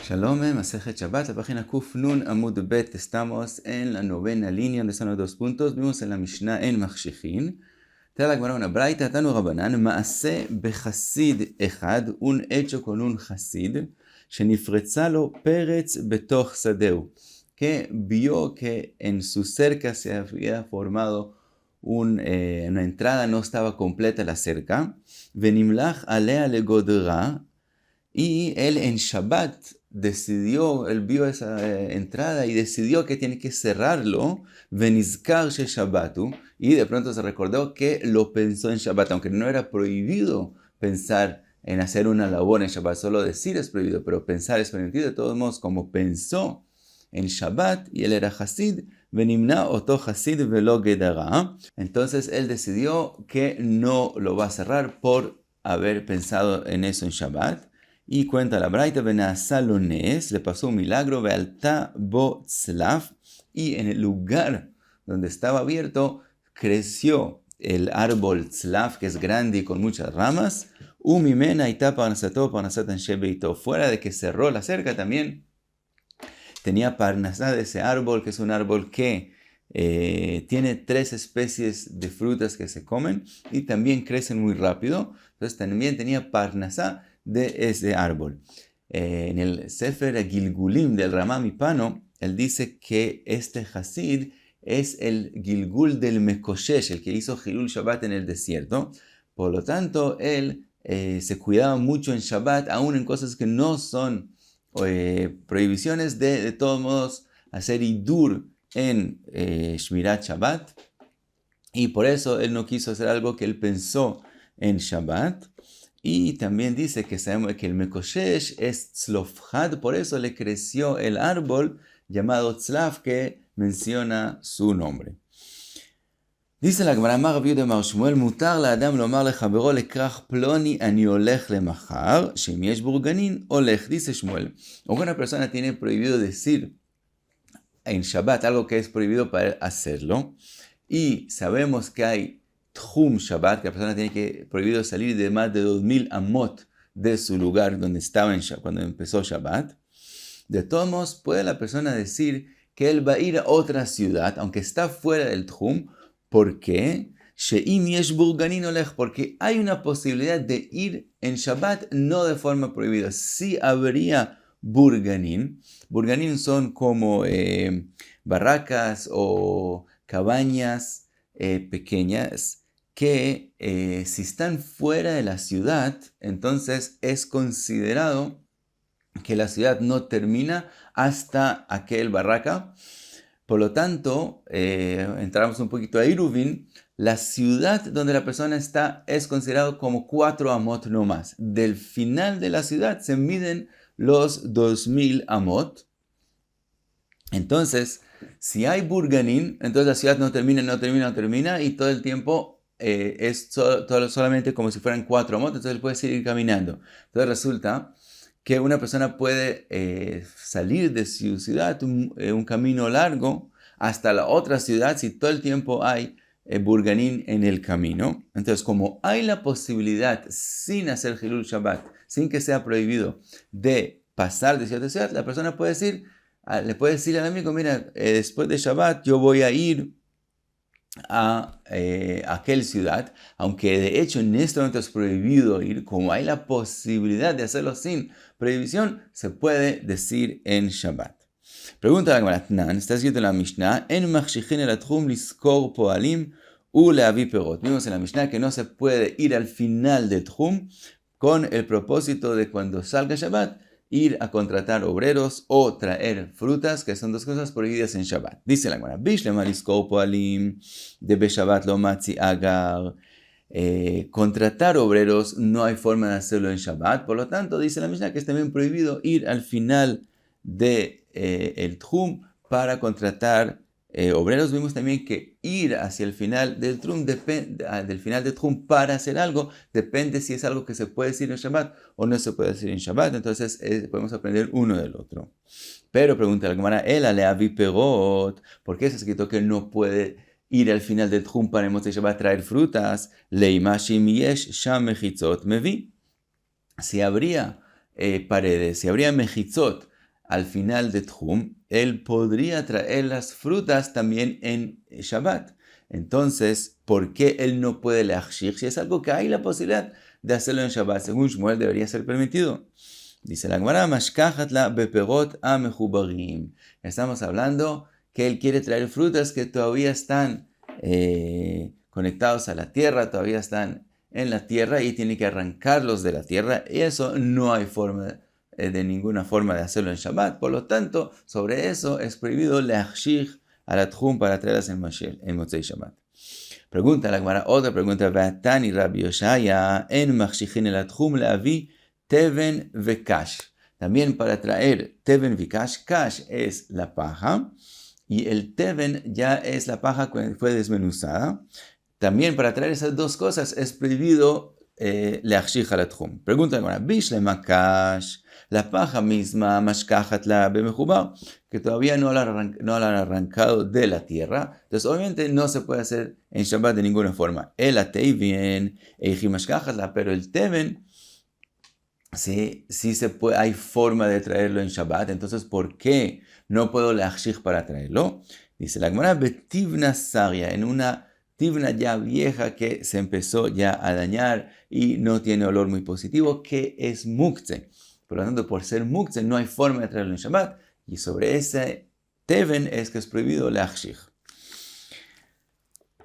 Shalom, Masejet Shabbat, la página Kuf Nun Amud Bet. Estamos en la novena línea, donde están los 2 puntos. Vimos en la Mishnah en Machshichin. Te da la Gemara una braita, Tanu Rabanan, Maase bechasid echad, un hecho con un chasid, shenifretza lo peretz betoch sadeu, que vio que en su cerca se había formado una entrada, no estaba completa la cerca, venimlach alea legodra, y él en Shabbat él vio esa entrada y decidió que tiene que cerrarlo, venizkar she Shabbatu, y de pronto se recordó que lo pensó en Shabbat, aunque no era prohibido pensar en hacer una labor en Shabbat, solo decir es prohibido, pero pensar es permitido. De todos modos, como pensó en Shabbat y él era Hasid, venimna oto Hasid velo gedara, entonces él decidió que no lo va a cerrar por haber pensado en eso en Shabbat. Y cuenta la braita, Benasalones, le pasó un milagro, Bealta bo tzlaf, y en el lugar donde estaba abierto, creció el árbol tzlaf, que es grande y con muchas ramas, umimena ita parnasato parnasat anshe beito, fuera de que cerró la cerca también, tenía parnasá de ese árbol, que es un árbol que tiene 3 especies de frutas que se comen y también crecen muy rápido, entonces también tenía parnasá de ese árbol. En el Sefer Gilgulim del Rama MiPano, él dice que este Hasid es el Gilgul del Mekoshesh, el que hizo Hilul Shabbat en el desierto. Por lo tanto, él se cuidaba mucho en Shabbat, aún en cosas que no son prohibiciones, de todos modos hacer Idur en Shmirat Shabbat. Y por eso él no quiso hacer algo que él pensó en Shabbat. Y también dice que sabemos que el Mekoshesh es Tzlofhad, por eso le creció el árbol llamado Tzlaf, que menciona su nombre. Dice la Gemara, Amar Rabbi Yehuda Bar Shmuel, mutar לאדם לומר לחברו לכרך פלוני אני הולך למחר, שאם יש בורגנין הולך. Dice Shmuel, una persona tiene prohibido decir en Shabbat algo que es prohibido para hacerlo, y sabemos que hay Tchum Shabbat, que la persona tiene que prohibido salir de más de 2000 amot de su lugar donde estaba cuando empezó Shabbat. De todos modos, puede la persona decir que él va a ir a otra ciudad, aunque está fuera del Tchum. ¿Por qué? She'im yesh burganin olech, porque hay una posibilidad de ir en Shabbat no de forma prohibida. Sí habría burganin. Burganin son como barracas o cabañas pequeñas que si están fuera de la ciudad, entonces es considerado que la ciudad no termina hasta aquel barraca. Por lo tanto, entramos un poquito a Iruvin, la ciudad donde la persona está es considerado como 4 amot no más. Del final de la ciudad se miden los 2000 amot. Entonces, si hay burganin, entonces la ciudad no termina, y todo el tiempo es solamente como si fueran 4 amot, entonces él puede seguir caminando. Entonces resulta que una persona puede salir de su ciudad un camino largo hasta la otra ciudad si todo el tiempo hay burganin en el camino. Entonces, como hay la posibilidad, sin hacer Hilul Shabbat, sin que sea prohibido, de pasar de ciudad a ciudad, la persona puede decir, le puede decir al amigo, mira, después de Shabbat yo voy a ir a aquel ciudad, aunque de hecho en este momento es prohibido ir, como hay la posibilidad de hacerlo sin prohibición, se puede decir en Shabbat. Pregunta la Gemara, está escrito en la Mishnah, en Machshichin el Tchum liskor poalim u leavi perot. Vimos en la Mishnah que no se puede ir al final del Tchum con el propósito de cuando salga Shabbat ir a contratar obreros o traer frutas, que son 2 cosas prohibidas en Shabbat. Dice la Gemara, Bishlema liskor poalim de Beshabbat lo matzi agar. Contratar obreros no hay forma de hacerlo en Shabbat, por lo tanto dice la Mishnah que es también prohibido ir al final de el Tchum para contratar obreros. Vimos también que ir hacia el final del Tchum para hacer algo depende si es algo que se puede decir en Shabbat o no se puede decir en Shabbat. Entonces podemos aprender uno del otro. Pero pregunta la Gemara, Ela leavi perot, ¿por qué se ha escrito que no puede ir al final del Tchum para el Motzei Shabbat traer frutas? Leima shim yesh sham mechitzot mevi. Si habría paredes, si habría mechitzot al final de Tchum, él podría traer las frutas también en Shabbat. Entonces, ¿por qué él no puede leachshich? Si es algo que hay la posibilidad de hacerlo en Shabbat, según Shmuel debería ser permitido. Dice la Gemara, mashkachatla beperot amechubarim. Estamos hablando que él quiere traer frutas que todavía están conectados a la tierra, todavía están en la tierra y tiene que arrancarlos de la tierra. Y eso no hay forma de ninguna forma de hacerlo en Shabbat. Por lo tanto, sobre eso es prohibido leachshich a la Tchum para traerlas en Motzei Shabbat. Pregunta la Gemara, otra pregunta. Vatani Rabbi Yoshaya en machshichin el Tchum leavi teven vekash. También para traer teven vekash, kash es la paja y el teven ya es la paja que fue desmenuzada. También para traer esas dos cosas es prohibido leachshich al Tchum. Pregunta la Gemara, bishlema kash, la paja misma, mashkachatla bemechubar, que todavía no la han arrancado de la tierra. Entonces, obviamente, no se puede hacer en Shabbat de ninguna forma. El ateiven, eiji mashkachatla, pero el teven, sí se puede, hay forma de traerlo en Shabbat. Entonces, ¿por qué no puedo leachshich para traerlo? Dice la Gemara, betivna saria, en una tivna ya vieja que se empezó ya a dañar y no tiene olor muy positivo, que es muktzeh. Por lo tanto, por ser muktzeh no hay forma de traerlo en Shabbat. Y sobre ese teven es que es prohibido leachshich.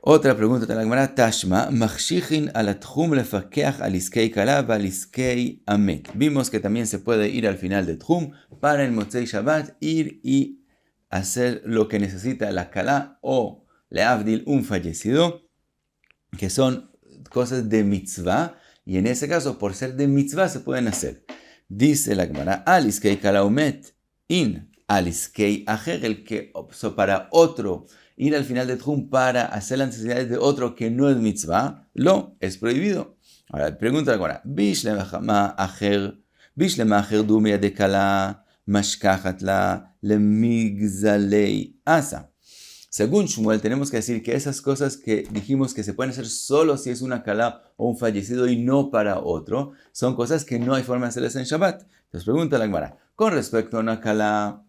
Otra pregunta de la Gemara, Tashma, machshichin al Tchum lefakeach al iskei kala val iskei amet. Vimos que también se puede ir al final de Tchum para el Motzei Shabbat, ir y hacer lo que necesita la kala o leavdil, un fallecido, que son cosas de mitzvah. Y en ese caso, por ser de mitzvah, se pueden hacer. Dice la Gemara, al iskei kala umet in al iskei acher, el que para otro ir al final de Tchum para hacer las necesidades de otro que no es mitzvah, lo es prohibido. Ahora, pregunta la Gemara, bishlema acher dumia de kala mashkachatla lemigzalei asa. Según Shmuel, tenemos que decir que esas cosas que dijimos que se pueden hacer solo si es una kalá o un fallecido y no para otro, son cosas que no hay forma de hacerlas en Shabbat. Entonces pregunta la Gemara, con respecto a una kalá,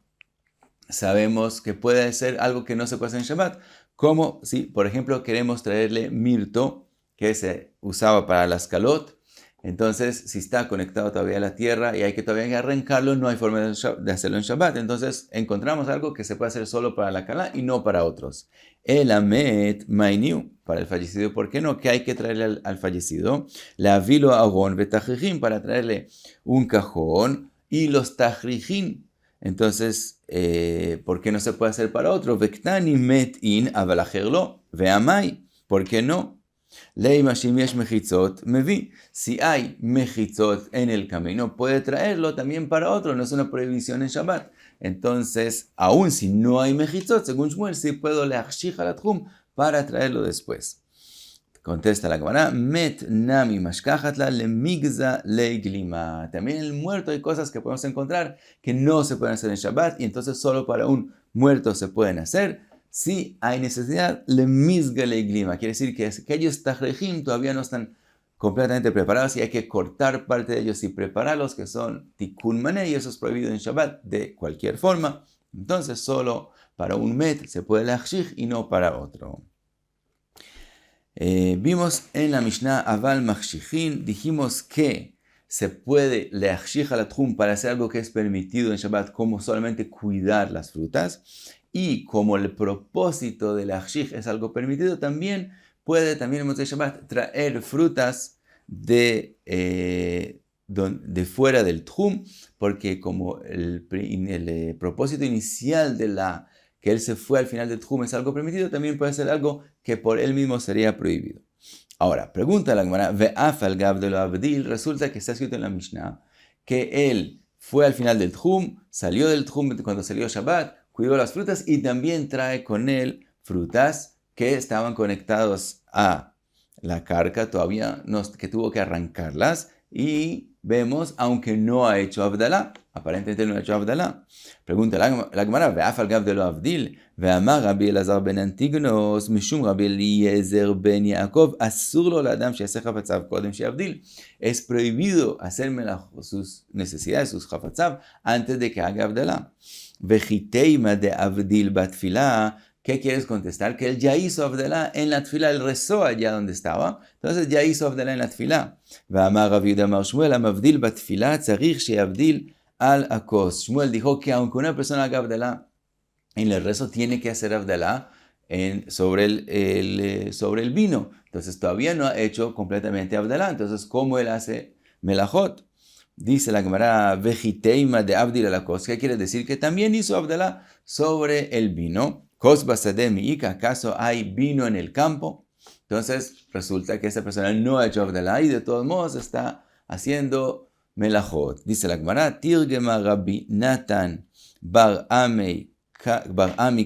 sabemos que puede ser algo que no se puede hacer en Shabbat, como si, por ejemplo, queremos traerle mirto, que se usaba para las kalot. Entonces, si está conectado todavía a la tierra y hay que todavía arrancarlo, no hay forma de hacerlo en Shabbat. Entonces, encontramos algo que se puede hacer solo para la kalá y no para otros. El amet mainiu, para el fallecido, ¿por qué no? Que hay que traerle al fallecido. La vilo agon betajrijin, para traerle un cajón y los tajrijin. Entonces, ¿por qué no se puede hacer para otro? Vektani met in avalajerlo veamai, ¿por qué no? Si hay mechitzot en el camino, puede traerlo también para otro, no es una prohibición en Shabbat. Entonces, aun si no hay mechitzot, según Shmuel, sí puedo leachshich al Tchum para traerlo después. Contesta la Gemara, met nami mashkachatla lemigza leiglima. También en el muerto hay cosas que podemos encontrar que no se pueden hacer en Shabbat y entonces solo para un muerto se pueden hacer. Si hay necesidad, le misga le glima. Quiere decir que aquellos tajrejim todavía no están completamente preparados y hay que cortar parte de ellos y prepararlos, que son tikkun mané, y eso es prohibido en Shabbat de cualquier forma. Entonces, solo para un met se puede leachshich y no para otro. Vimos en la Mishnah Aval Machshichin, dijimos que se puede leachshich al Tchum para hacer algo que es permitido en Shabbat, como solamente cuidar las frutas. Y como el propósito del leachshich es algo permitido, también puede en Motzei Shabbat traer frutas de fuera del Tchum, porque como el propósito inicial de que él se fue al final del Tchum es algo permitido, también puede ser algo que por él mismo sería prohibido. Ahora, pregunta la Gemara, ve'af al gav de lo abdil, resulta que está escrito en la Mishnah que él fue al final del Tchum, salió del Tchum cuando salió Shabbat, cuidó las frutas y también trae con él frutas que estaban conectados a la carga, todavía que tuvo que arrancarlas y vemos, aunque no ha hecho Abdalá. Aparentemente no ha hecho Abdalá. Pregunta la Gemara, ve'af al gav de lo Abdil, ve'amar Rabbi Elazar ben Antignos, mishum Rabbi Eliezer ben Yaakov, asur lo l'adam she'aseh chafetzav kodem she'abdil. Es prohibido hacer sus necesidades, sus chafetzav, antes de que haga Abdalá. Vejiteima de Abdil batfilá. ¿Qué quieres contestar? Que él ya hizo Abdalá en la tfilá, él rezó allá donde estaba, entonces ya hizo Abdalá en la tfilá. Ve'amar Rav Yehuda amar Shmuel, amavdil batfilá, tzarich she'abdil al akos. Shmuel dijo que aunque una persona haga Abdalá en el rezo, tiene que hacer Abdalá sobre el vino. Entonces todavía no ha hecho completamente Abdalá. Entonces, ¿cómo él hace melajot? Dice la Gemara, vejiteima de Abdil al akos. ¿Qué quiere decir? Que también hizo Abdalá sobre el vino. Kos basadeh mi'ika, ¿acaso hay vino en el campo? Entonces resulta que esa persona no ha hecho Abdalá y de todos modos está haciendo melajot. Dice la Gemara, tirgema Rabbi Natan bar Ami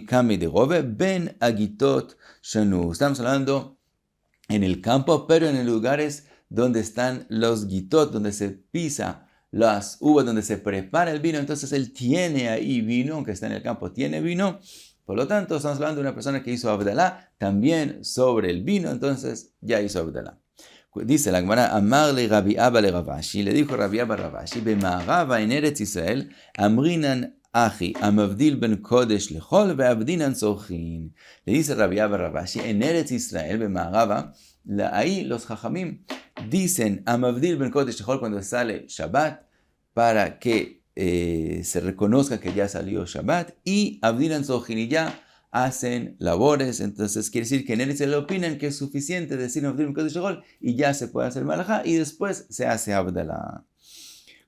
Kami de Rove ben Agitot Shanu. Estamos hablando en el campo, pero en los lugares donde están los gitot, donde se pisa las uvas, donde se prepara el vino. Entonces él tiene ahí vino, aunque está en el campo, tiene vino. Por lo tanto, estamos hablando de una persona que hizo Abdalá también sobre el vino, entonces ya hizo Abdalá. Dice la Gemara, amarle Rabbi Abba le Ravashi, le dijo Rabbi Abba Ravashi, b'ma'arava en Eretz Israel, amrinan achi, amavdil ben kodesh lechol, ve'abdinan sorchin. Le dice Rabbi Abba Ravashi, en Eretz Israel, b'ma'arava, ahí los jajamim dicen, amavdil ben kodesh lechol, cuando sale Shabbat, para que se reconozca que ya salió Shabbat, y Abdinan Sojin, y ya hacen labores. Entonces quiere decir que en él se le opinan que es suficiente decir Abdinan Kodesh Shechol y ya se puede hacer Malajá y después se hace Abdalá.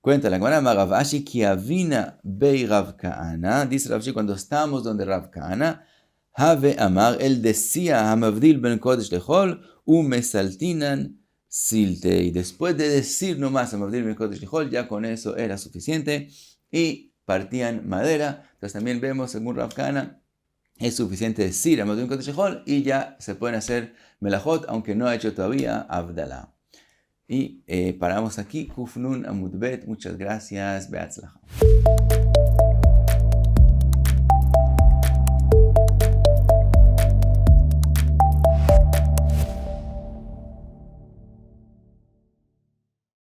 Cuenta la Gemara, Rav Ashi ki avina bei Rav Kahana. Dice Rav Ashi, cuando estamos donde Rav Kahana, Have Amar, él decía Hamavdil ben Kodesh Shechol mesaltinan Silte, y después de decir nomás Hamavdil ben Kodesh Shechol, ya con eso era suficiente y partían madera. Entonces también vemos, según Rav Kahana, es suficiente decir Hamavdil ben Kodesh Shechol y ya se pueden hacer melajot, aunque no ha hecho todavía Abdalá. Y paramos aquí, Kuf Nun Amud Bet. Muchas gracias, Beatzlacha.